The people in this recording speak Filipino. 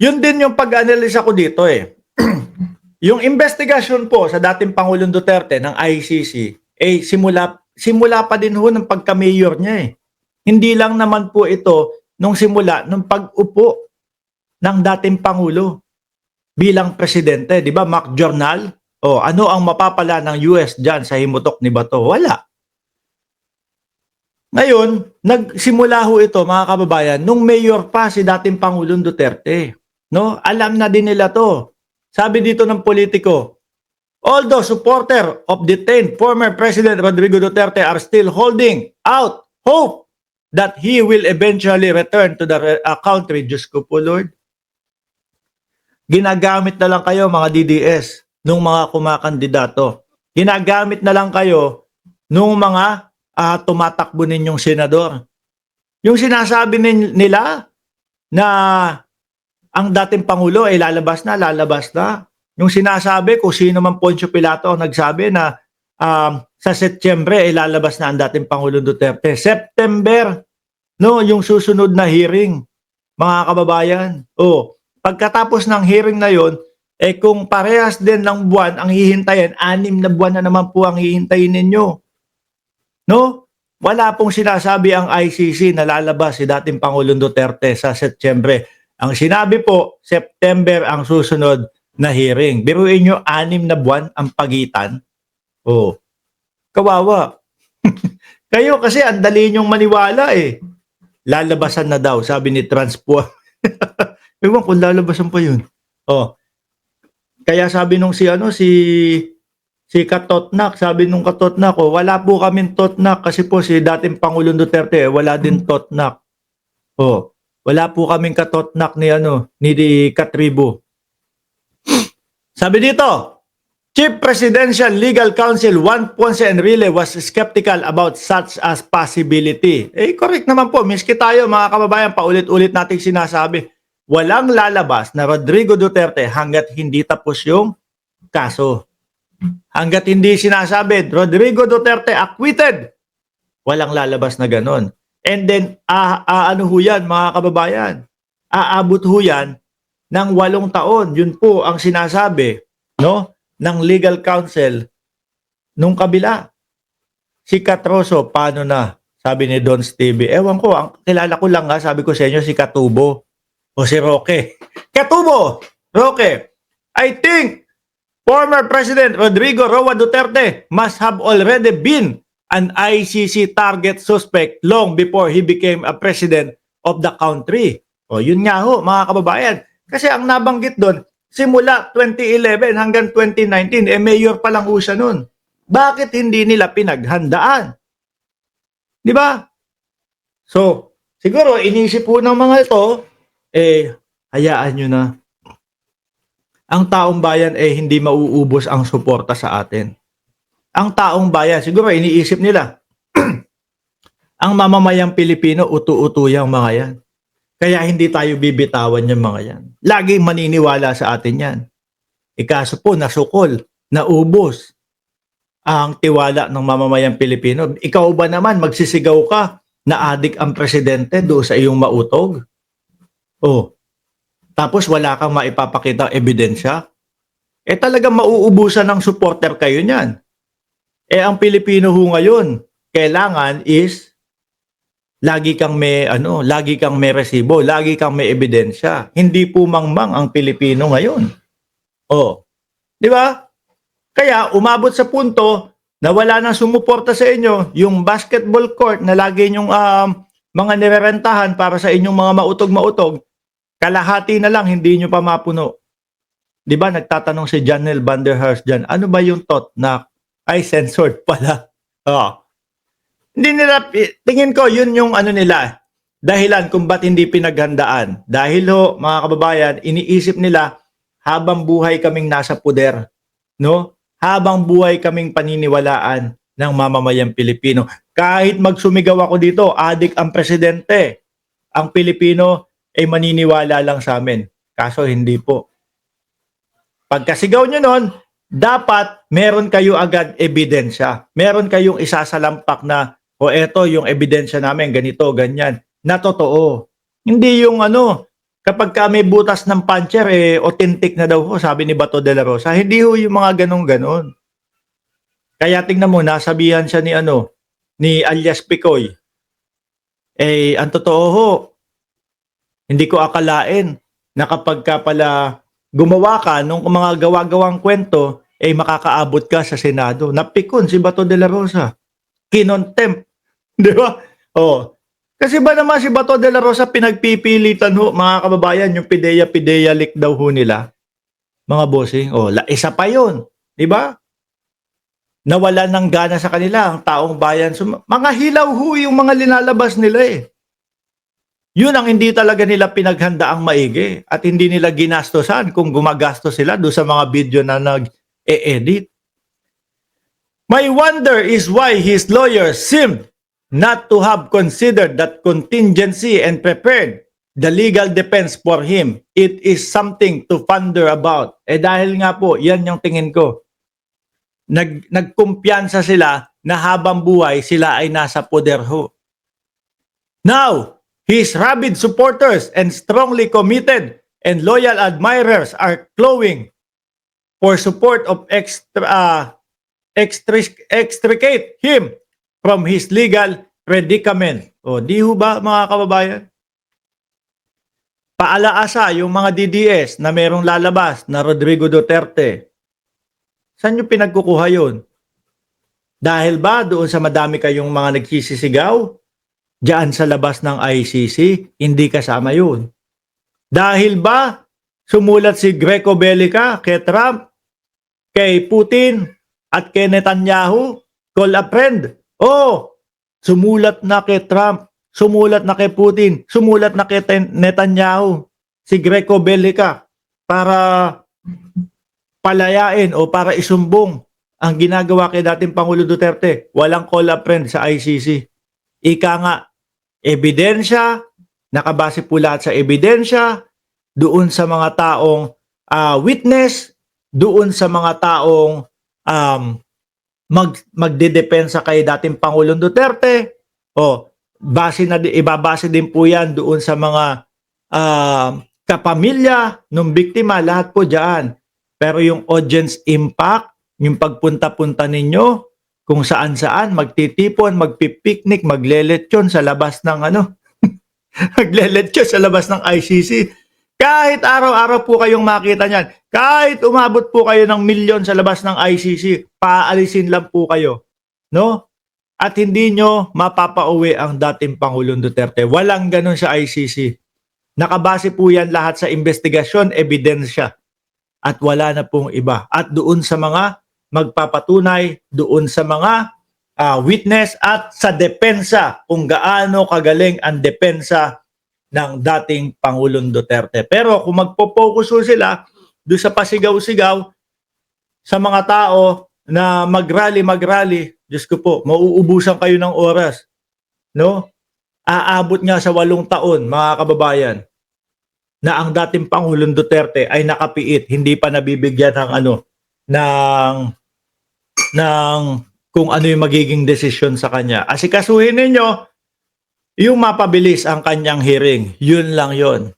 Yun din yung pag-analyze ko dito eh. Yung investigasyon po sa dating Pangulong Duterte ng ICC, eh simula pa din ho ng pagka-mayor niya eh. Hindi lang naman po ito nung simula nung pag-upo ng dating Pangulo bilang presidente, di ba? Mock Journal. O ano ang mapapala ng US dyan sa himutok ni Bato? Wala. Ngayon, nagsimula ho ito mga kababayan nung mayor pa si dating Pangulong Duterte. No? Alam na din nila to. Sabi dito ng politiko, although supporter of detained former President Rodrigo Duterte are still holding out hope that he will eventually return to the country. Diyos ko po, Lord. Ginagamit na lang kayo mga DDS nung mga kumakandidato. Ginagamit na lang kayo nung mga tumatakbo ninyong senador. Yung sinasabi nila na ang dating Pangulo ay lalabas na. Yung sinasabi kung sino man Poncio Pilato ang nagsabi na sa Setyembre ay lalabas na ang dating Pangulong Duterte. September, no, yung susunod na hearing, mga kababayan. Pagkatapos ng hearing na yon, eh kung parehas din ng buwan ang hihintayin, 6 na buwan na naman po ang hihintayin ninyo. No? Wala pong sinasabi ang ICC na lalabas si dating Pangulong Duterte sa Setyembre. Ang sinabi po, September ang susunod na hearing. Biruin nyo, 6 na buwan ang pagitan. Kawawa. Kayo kasi ang dali nyong maniwala eh. Lalabasan na daw, sabi ni Transpo. Ewan kung lalabasan pa yun. Kaya sabi nung si Katotnak, sabi nung Katotnak, wala po kaming Totnak kasi po si dating Pangulong Duterte, wala din Totnak. Wala po kaming Katotnak ni Katribo. Sabi dito, Chief Presidential Legal Counsel Juan Ponce Enrile was skeptical about such as possibility. Correct naman po. Miski tayo mga kababayan, paulit-ulit nating sinasabi, walang lalabas na Rodrigo Duterte hanggat hindi tapos yung kaso. Hanggat hindi sinasabi, Rodrigo Duterte acquitted, walang lalabas na ganon. And then, ano ho yan mga kababayan? Aabot ho yan ng 8 taon. Yun po ang sinasabi, no, ng legal counsel nung kabila. Si Katroso, paano na? Sabi ni Don Stevie. Ewan ko, ang kilala ko lang sabi ko sa inyo si Katubo o si Roque. Katubo! Roque, I think former President Rodrigo Roa Duterte must have already been an ICC target suspect long before he became a president of the country. Yun nga ho, mga kababayan. Kasi ang nabanggit doon, simula 2011 hanggang 2019, mayor pa lang ho siya nun. Bakit hindi nila pinaghandaan? Di ba? So, siguro, inisip po ng mga ito, hayaan nyo na. Ang taong bayan hindi mauubos ang suporta sa atin. Ang taong bayan, siguro iniisip nila, ang mamamayang Pilipino, utu-utu yung mga yan. Kaya hindi tayo bibitawan yung mga yan. Laging maniniwala sa atin yan. Kaso po, nasukol, naubos ang tiwala ng mamamayang Pilipino. Ikaw ba naman, magsisigaw ka na adik ang presidente doon sa iyong mautog? Tapos wala kang maipapakita ebidensya? Talagang mauubusan ng supporter kayo niyan. Ang Pilipino ho ngayon, kailangan is lagi kang may resibo, lagi kang may ebidensya. Hindi po mangmang ang Pilipino ngayon. Di ba? Kaya umabot sa punto na wala nang sumuporta sa inyo yung basketball court na lagi nyong mga nirerentahan para sa inyong mga mautog-mautog, kalahati na lang hindi nyo pa mapuno. Di ba nagtatanong si Janel Van der Herst dyan, ano ba yung Totnak? Ay, censored pala. Hindi nila, tingin ko, yun yung nila, dahilan kung ba't hindi pinaghandaan. Dahil mga kababayan, iniisip nila, habang buhay kaming nasa puder, no? Habang buhay kaming paniniwalaan ng mamamayang Pilipino. Kahit magsumigaw ako dito, adik ang presidente, ang Pilipino ay maniniwala lang sa amin. Kaso hindi po. Pagkasigaw nyo nun, dapat meron kayo agad ebidensya. Meron kayong isasalampak na, eto yung ebidensya namin, ganito, ganyan, na totoo. Hindi yung kapag ka may butas ng puncher, authentic na daw ho, sabi ni Bato de la Rosa. Hindi ho yung mga ganon-ganon. Kaya tingnan mo, nasabihan siya ni alias Picoy. Ang totoo ho, hindi ko akalain na kapag ka pala gumawa ka nung mga gawa-gawang kwento, makakaabot ka sa Senado. Napikon si Bato de la Rosa. Kinontempt. Di ba? Oh. Kasi ba naman si Bato de la Rosa pinagpipilitan ho, mga kababayan, yung pideya leak daw ho nila. Mga bossing. Isa pa yun. Di ba? Nawala ng gana sa kanila ang taong bayan. Mga hilaw ho yung mga linalabas nila Yun ang hindi talaga nila pinaghandaang maigi at hindi nila ginastosan kung gumagastos sila do sa mga video na nag-e-edit. My wonder is why his lawyers seemed not to have considered that contingency and prepared the legal defense for him. It is something to ponder about. Dahil nga po, yan yung tingin ko. Nagkumpiyansa sila na habang buhay sila ay nasa poder ho. Now, his rabid supporters and strongly committed and loyal admirers are clawing for support of extricate him from his legal predicament. Di ho ba mga kababayan? Paalaasa yung mga DDS na merong lalabas na Rodrigo Duterte. Saan nyo pinagkukuha yun? Dahil ba doon sa madami kayong mga nagsisisigaw? Diyan sa labas ng ICC, hindi kasama yun. Dahil ba sumulat si Greco Bellica kay Trump, kay Putin, at kay Netanyahu? Call a friend. Sumulat na kay Trump, sumulat na kay Putin, sumulat na kay Netanyahu, si Greco Bellica para palayain o para isumbong ang ginagawa kay dating Pangulo Duterte. Walang call a friend sa ICC. Ika nga, ebidensya, nakabase po lahat sa ebidensya, doon sa mga taong witness, doon sa mga taong magdedepensa kay dating Pangulong Duterte, ibabase din po yan doon sa mga kapamilya ng biktima, lahat po dyan. Pero yung audience impact, yung pagpunta-punta ninyo, kung saan-saan, magtitipon, magpipiknik, magleletsyon sa labas ng magleletsyon sa labas ng ICC. Kahit araw-araw po kayong makita niyan, kahit umabot po kayo ng milyon sa labas ng ICC, paalisin lang po kayo. No? At hindi nyo mapapauwi ang dating Pangulong Duterte. Walang ganun sa ICC. Nakabase po yan lahat sa investigasyon, ebidensya. At wala na pong iba. At doon sa mga magpapatunay, doon sa mga witness at sa depensa, kung gaano kagaling ang depensa ng dating Pangulong Duterte. Pero kung magpo-focus sila doon sa pasigaw-sigaw sa mga tao na mag-rally, Diyos ko po, mauubusan kayo ng oras. No? Aabot nga sa 8 taon, mga kababayan, na ang dating Pangulong Duterte ay nakapiit, hindi pa nabibigyan ng kung ano yung magiging desisyon sa kanya. Asikasuhin ninyo yung mapabilis ang kanyang hearing. Yun lang yon.